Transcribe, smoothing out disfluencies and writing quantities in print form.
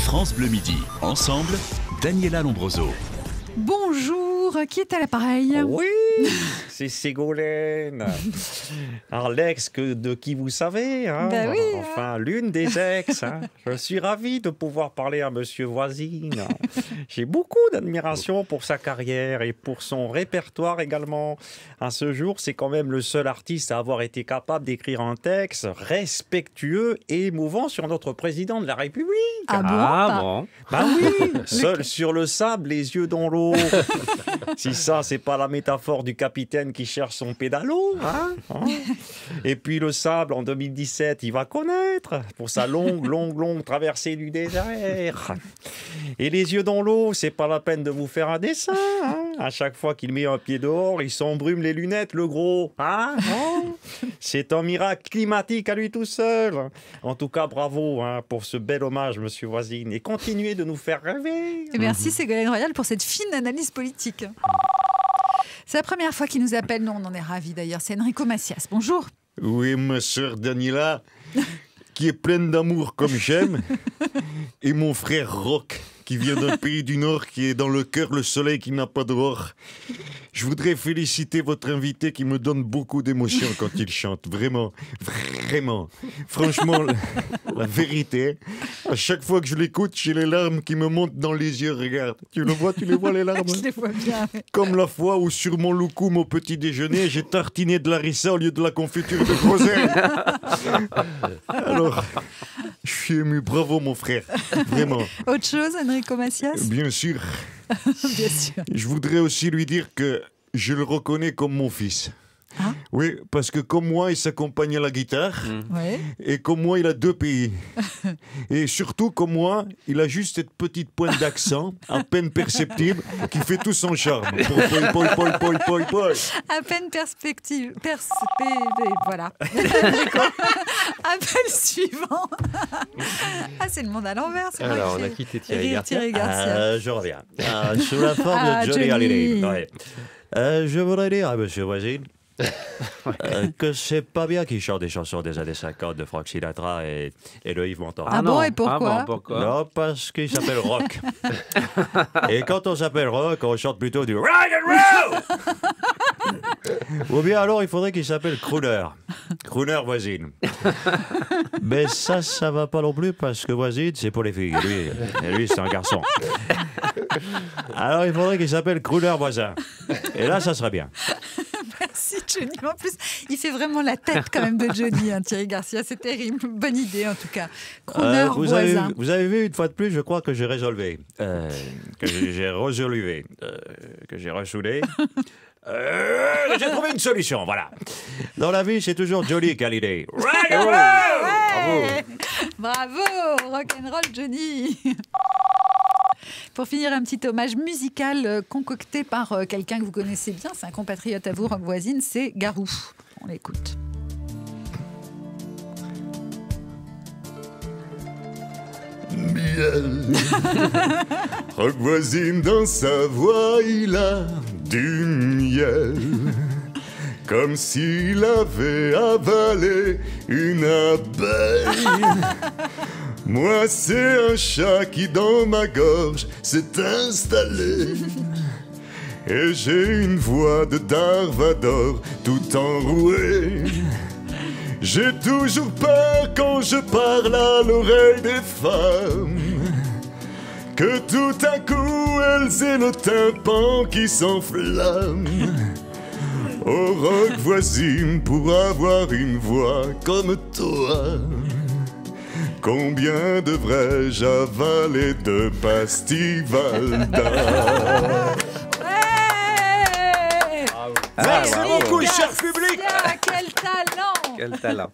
France Bleu Midi. Ensemble, Daniela Lombroso. Bonjour, qui est à l'appareil? Oui, c'est Ségolène. Alors l'ex de qui vous savez, hein? Ben oui, enfin l'une des ex. Hein. Je suis ravi de pouvoir parler à Monsieur Voisine. J'ai beaucoup d'admiration pour sa carrière et pour son répertoire également. À ce jour, c'est quand même le seul artiste à avoir été capable d'écrire un texte respectueux et émouvant sur notre président de la République. Ah bon? Bah oui, seul sur le sable, les yeux dans l'eau. Si ça, c'est pas la métaphore du capitaine qui cherche son pédalo. Hein. Et puis le sable, en 2017, il va connaître pour sa longue traversée du désert. Et les yeux dans l'eau, c'est pas la peine de vous faire un dessin. Hein. À chaque fois qu'il met un pied dehors, il s'embrume les lunettes, le gros. Hein. C'est un miracle climatique à lui tout seul. En tout cas, bravo pour ce bel hommage, Monsieur Voisine. Et continuez de nous faire rêver. Et merci Ségolène Royal pour cette fine analyse politique. C'est la première fois qu'il nous appelle. Nous, on en est ravis d'ailleurs. C'est Enrico Macias. Bonjour. Oui, ma sœur Daniela, qui est pleine d'amour comme j'aime, et mon frère Roch, qui vient d'un pays du Nord, qui est dans le cœur le soleil qui n'a pas dehors. Je voudrais féliciter votre invité qui me donne beaucoup d'émotion quand il chante. Vraiment, vraiment. Franchement, la vérité, à chaque fois que je l'écoute, j'ai les larmes qui me montent dans les yeux. Regarde, tu les vois les larmes? Je les vois bien. Oui. Comme la fois où sur mon loukoum au petit déjeuner, j'ai tartiné de l'arissa au lieu de la confiture de groseille. Alors, je suis ému. Bravo mon frère, vraiment. Autre chose, Enrico Macias? Bien sûr. Bien sûr. Je voudrais aussi lui dire que je le reconnais comme mon fils. Ah. Oui, parce que comme moi, il s'accompagne à la guitare. Ouais. Et comme moi, il a 2 pays. Et surtout, comme moi, il a juste cette petite pointe d'accent, à peine perceptible, qui fait tout son charme. Poi. À peine perspective. Voilà. Appel suivant. Ah, c'est le monde à l'envers. C'est Alors, vrai on a que quitté Thierry Garcia. Thierry Garcia. Je reviens. Sous la forme Ah, de Johnny Johnny. Hallyday. Ouais. Je voudrais dire à Monsieur Voisine que c'est pas bien qu'il chante des chansons des années 50 de Frank Sinatra et de Yves Montand. Ah bon, et pourquoi? Pourquoi? Non, parce qu'il s'appelle rock. Et quand on s'appelle rock, on chante plutôt du rock and roll. Ou bien alors, il faudrait qu'il s'appelle crooner. Crooner Voisine. Mais ça va pas non plus parce que Voisine, c'est pour les filles. Lui c'est un garçon. Alors, il faudrait qu'il s'appelle crooner voisin. Et là, ça serait bien. Merci Johnny. En plus, il fait vraiment la tête quand même de Johnny, Thierry Garcia. C'est terrible. Bonne idée en tout cas. Crooner voisin. Vous avez vu une fois de plus, je crois que j'ai résolu. Que j'ai ressoudé. J'ai trouvé une solution, voilà. Dans la vie, c'est toujours Johnny qui a l'idée. Rock and roll. Ouais. Bravo, rock'n'roll Johnny. Pour finir, un petit hommage musical concocté par quelqu'un que vous connaissez bien, c'est un compatriote à vous, Rock Voisine, c'est Garou. On l'écoute. Miel. Roch Voisine, dans sa voix, il a du miel. Comme s'il avait avalé une abeille. Moi, c'est un chat qui, dans ma gorge, s'est installé. Et j'ai une voix de Darvador tout enrouée. J'ai toujours peur quand je parle à l'oreille des femmes, que tout à coup elles aient le tympan qui s'enflamme. Oh Roch Voisine, pour avoir une voix comme toi, combien devrais-je avaler de pastilles Valda? Ouais. Merci Garcia, beaucoup, cher public. Quel talent! Quel talent.